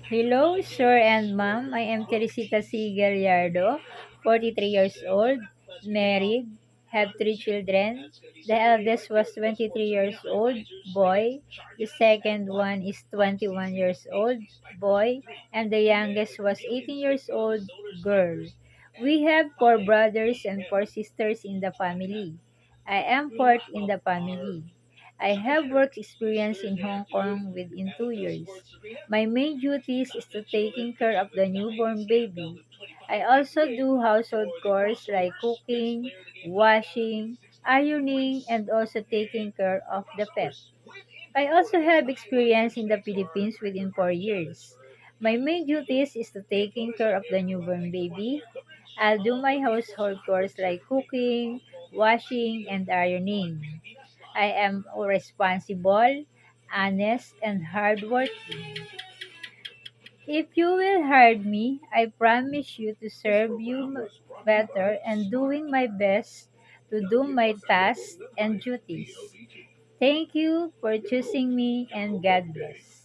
Hello, sir and ma'am. I am Teresita C. Gallardo, 43 years old, married, have three children. The eldest was 23 years old, boy. The second one is 21 years old, boy. And the youngest was 18 years old, girl. We have four brothers and four sisters in the family. I am fourth in the family. I have work experience in Hong Kong within 2 years. My main duties is to taking care of the newborn baby. I also do household chores like cooking, washing, ironing, and also taking care of the pet. I also have experience in the Philippines within 4 years. My main duties is to taking care of the newborn baby. I'll do my household chores like cooking, washing, and ironing. I am responsible, honest, and hardworking. If you will hire me, I promise you to serve you better and doing my best to do my tasks and duties. Thank you for choosing me and God bless.